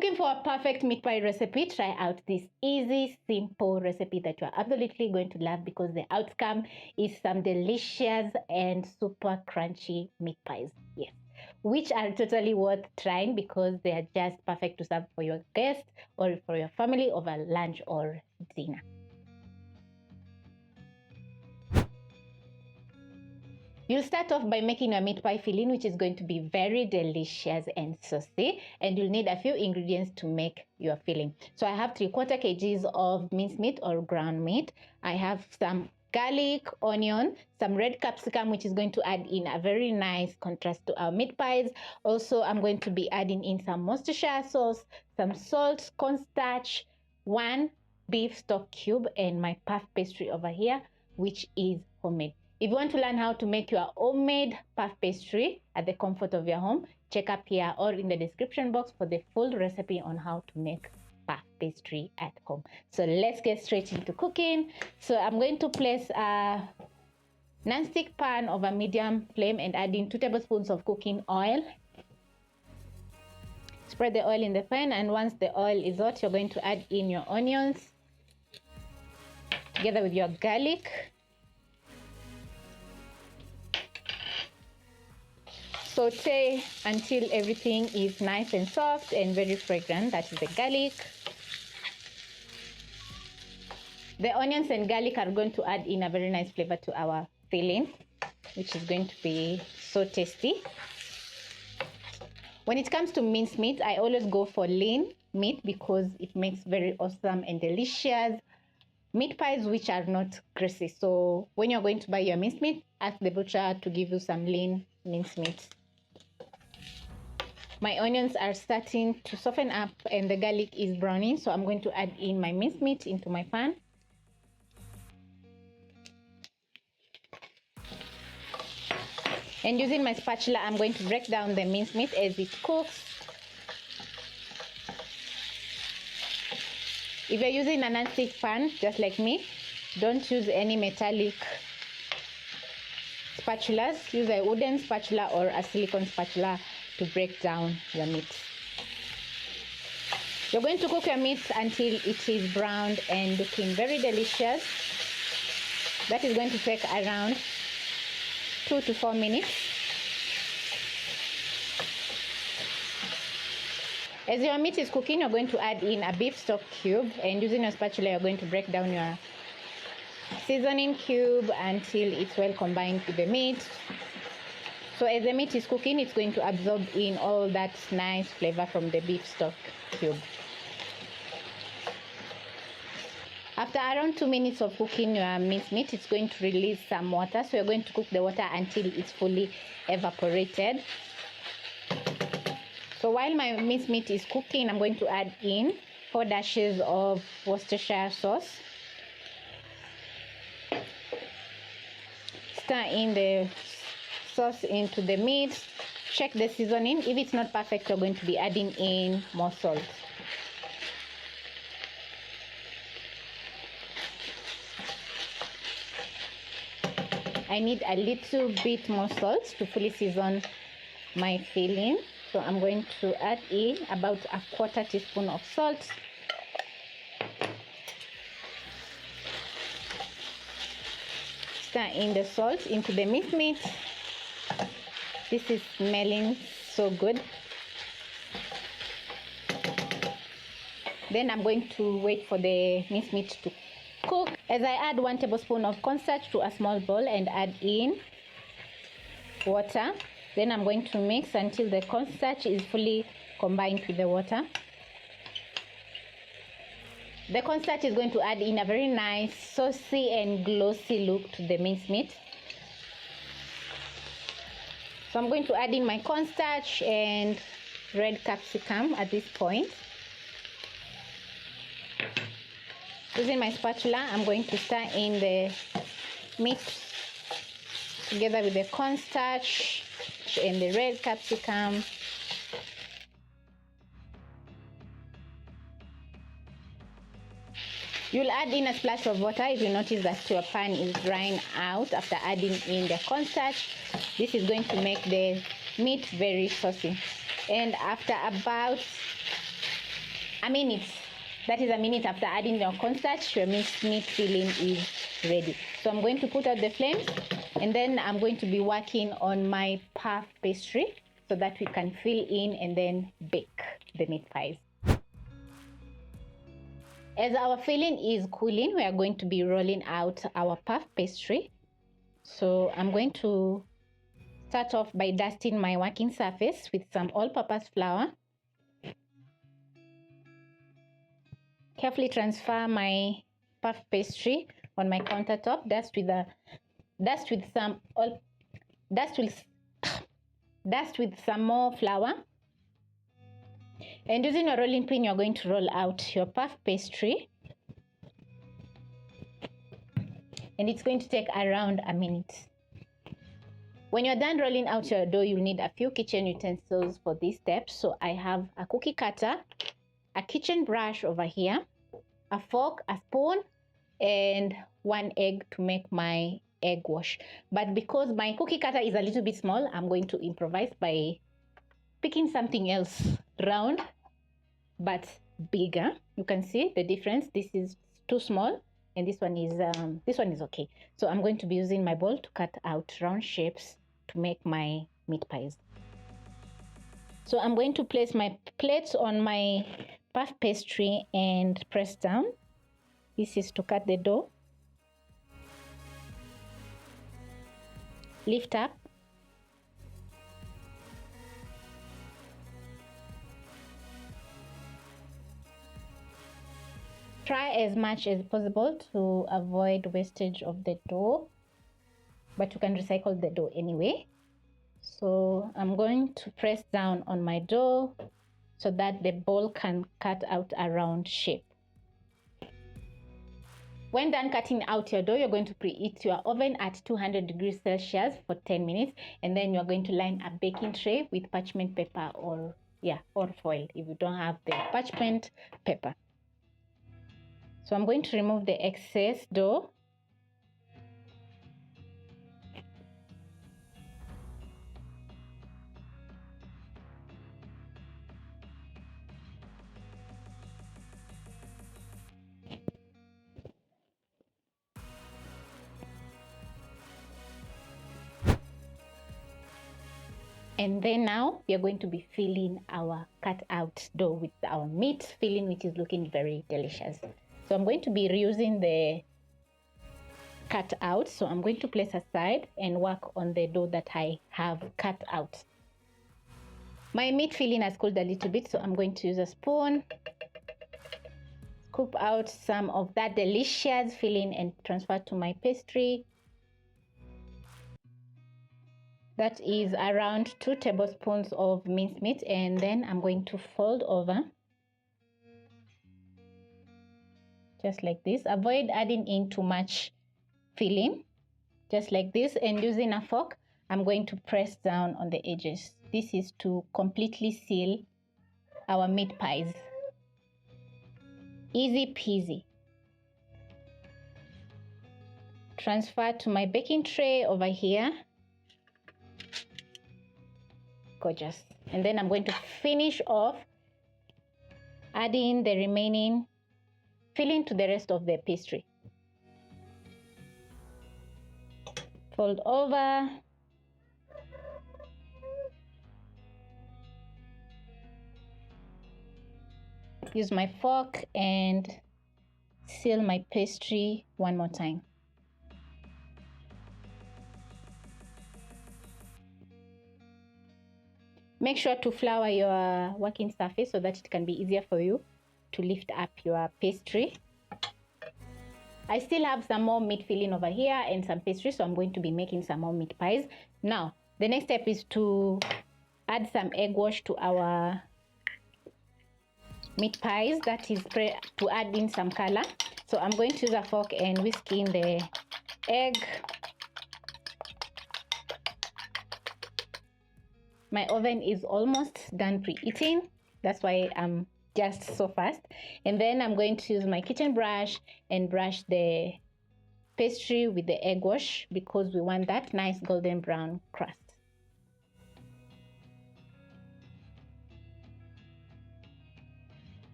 Looking for a perfect meat pie recipe? Try out this easy, simple recipe that you're absolutely going to love, because the outcome is some delicious and super crunchy meat pies. Yes, which are totally worth trying because they are just perfect to serve for your guests or for your family over lunch or dinner. You'll start off by making your meat pie filling, which is going to be very delicious and saucy, and you'll need a few ingredients to make your filling. So I have 3/4 kgs of minced meat or ground meat. I have some garlic, onion, some red capsicum, which is going to add in a very nice contrast to our meat pies. Also, I'm going to be adding in some Worcestershire sauce, some salt, cornstarch, 1 beef stock cube, and my puff pastry over here, which is homemade. If you want to learn how to make your homemade puff pastry at the comfort of your home, check up here or in the description box for the full recipe on how to make puff pastry at home. So let's get straight into cooking. So I'm going to place a non-stick pan over medium flame and add in 2 tablespoons of cooking oil. Spread the oil in the pan, and once the oil is hot, you're going to add in your onions together with your garlic. Saute until everything is nice and soft and very fragrant. That is the garlic. The onions and garlic are going to add in a very nice flavor to our filling, which is going to be so tasty. When it comes to minced meat, I always go for lean meat because it makes very awesome and delicious meat pies which are not greasy. So when you're going to buy your minced meat, ask the butcher to give you some lean minced meat. My onions are starting to soften up and the garlic is browning, so I'm going to add in my minced meat into my pan. And using my spatula, I'm going to break down the minced meat as it cooks. If you're using a non-stick pan, just like me, don't use any metallic spatulas. Use a wooden spatula or a silicone spatula to break down your meat. You're going to cook your meat until it is browned and looking very delicious. That is going to take around 2 to 4 minutes. As your meat is cooking, you're going to add in a beef stock cube, and using your spatula, you're going to break down your seasoning cube until it's well combined with the meat. So as the meat is cooking, it's going to absorb in all that nice flavor from the beef stock cube. After around 2 minutes of cooking your minced meat, it's going to release some water. So you're going to cook the water until it's fully evaporated. So while my minced meat is cooking, I'm going to add in 4 dashes of Worcestershire sauce. Stir in the sauce into the meat. Check the seasoning. If it's not perfect, you're going to be adding in more salt. I need a little bit more salt to fully season my filling. So I'm going to add in about 1/4 teaspoon of salt. Stir in the salt into the minced meat. This is smelling so good. Then I'm going to wait for the minced meat to cook as I add 1 tablespoon of cornstarch to a small bowl and add in water. Then I'm going to mix until the cornstarch is fully combined with the water. The cornstarch is going to add in a very nice saucy and glossy look to the minced meat. So I'm going to add in my cornstarch and red capsicum at this point. Using my spatula, I'm going to stir in the meat together with the cornstarch and the red capsicum. You'll add in a splash of water if you notice that your pan is drying out after adding in the cornstarch. This is going to make the meat very saucy. And after about that is a minute after adding your cornstarch, your minced meat filling is ready. So I'm going to put out the flames, and then I'm going to be working on my puff pastry so that we can fill in and then bake the meat pies. As our filling is cooling, we are going to be rolling out our puff pastry. So I'm going to start off by dusting my working surface with some all-purpose flour. Carefully transfer my puff pastry on my countertop. Dust with some more flour. And using a rolling pin, you're going to roll out your puff pastry. And it's going to take around a minute. When you're done rolling out your dough, you'll need a few kitchen utensils for this step. So I have a cookie cutter, a kitchen brush over here, a fork, a spoon, and 1 egg to make my egg wash. But because my cookie cutter is a little bit small, I'm going to improvise by picking something else round but bigger. You can see the difference. This is too small and this one is okay. So I'm going to be using my bowl to cut out round shapes to make my meat pies. So I'm going to place my plates on my puff pastry and press down. This is to cut the dough. Lift up. Try as much as possible to avoid wastage of the dough, but you can recycle the dough anyway. So I'm going to press down on my dough so that the bowl can cut out a round shape. When done cutting out your dough, you're going to preheat your oven at 200 degrees Celsius for 10 minutes, and then you're going to line a baking tray with parchment paper or foil if you don't have the parchment paper. So I'm going to remove the excess dough. And then now we are going to be filling our cut out dough with our meat filling, which is looking very delicious. So I'm going to be reusing the cut out. So I'm going to place aside and work on the dough that I have cut out. My meat filling has cooled a little bit, so I'm going to use a spoon, scoop out some of that delicious filling and transfer to my pastry. That is around 2 tablespoons of minced meat, and then I'm going to fold over just like this. Avoid adding in too much filling, just like this, and using a fork I'm going to press down on the edges. This is to completely seal our meat pies. Easy peasy. Transfer to my baking tray over here. Gorgeous. And then I'm going to finish off adding the remaining filling to the rest of the pastry. Fold over. Use my fork and seal my pastry one more time. Make sure to flour your working surface so that it can be easier for you to lift up your pastry. I still have some more meat filling over here and some pastry, so I'm going to be making some more meat pies. Now, the next step is to add some egg wash to our meat pies. That is to add in some color. So I'm going to use a fork and whisk in the egg. My oven is almost done preheating. That's why I'm just so fast. And then I'm going to use my kitchen brush and brush the pastry with the egg wash because we want that nice golden brown crust.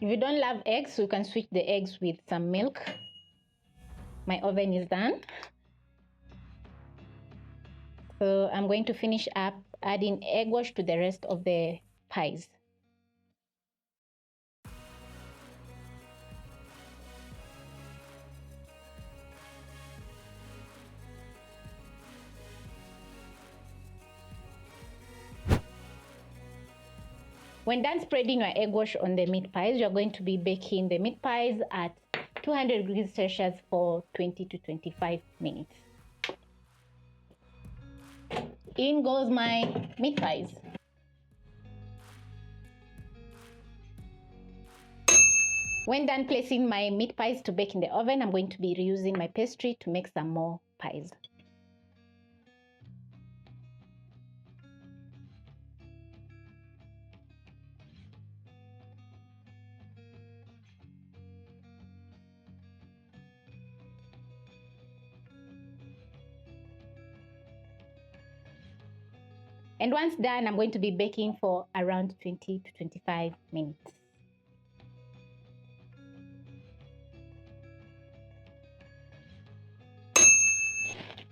If you don't love eggs, you can switch the eggs with some milk. My oven is done. So I'm going to finish up adding egg wash to the rest of the pies. When done spreading your egg wash on the meat pies, you're going to be baking the meat pies at 200 degrees Celsius for 20 to 25 minutes. In goes my meat pies. When done placing my meat pies to bake in the oven, I'm going to be reusing my pastry to make some more pies. And once done, I'm going to be baking for around 20 to 25 minutes.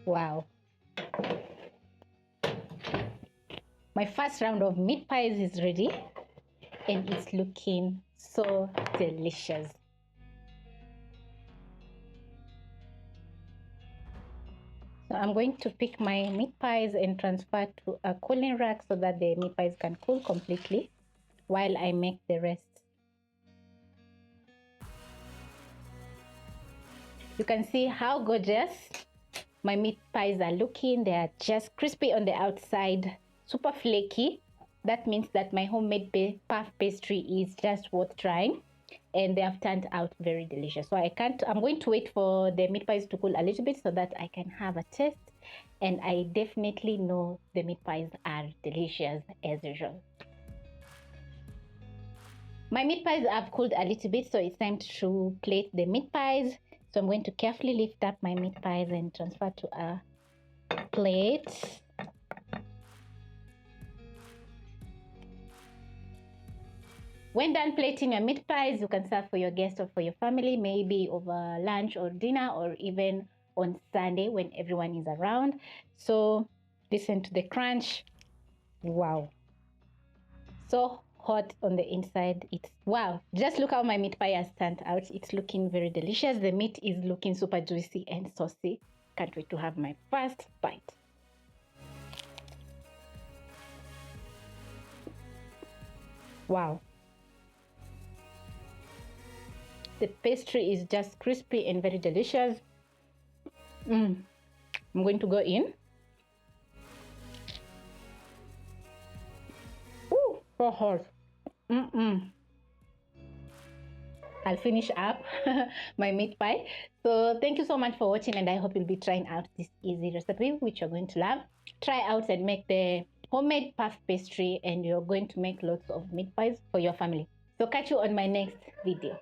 Wow. My first round of meat pies is ready and it's looking so delicious. So I'm going to pick my meat pies and transfer to a cooling rack so that the meat pies can cool completely while I make the rest. You can see how gorgeous my meat pies are looking. They are just crispy on the outside, super flaky. That means that my homemade puff pastry is just worth trying, and they have turned out very delicious. So I'm going to wait for the meat pies to cool a little bit so that I can have a taste, and I definitely know the meat pies are delicious as usual. My meat pies have cooled a little bit, so it's time to plate the meat pies. So I'm going to carefully lift up my meat pies and transfer to a plate. When done plating your meat pies, you can serve for your guests or for your family, maybe over lunch or dinner, or even on Sunday when everyone is around. So listen to the crunch. Wow. So hot on the inside. It's wow. Just look how my meat pie has turned out. It's looking very delicious. The meat is looking super juicy and saucy. Can't wait to have my first bite. Wow. The pastry is just crispy and very delicious. I'm going to go in. Ooh, so hot. I'll finish up my meat pie. So thank you so much for watching, and I hope you'll be trying out this easy recipe, which you're going to love. Try out and make the homemade puff pastry, and you're going to make lots of meat pies for your family. So catch you on my next video.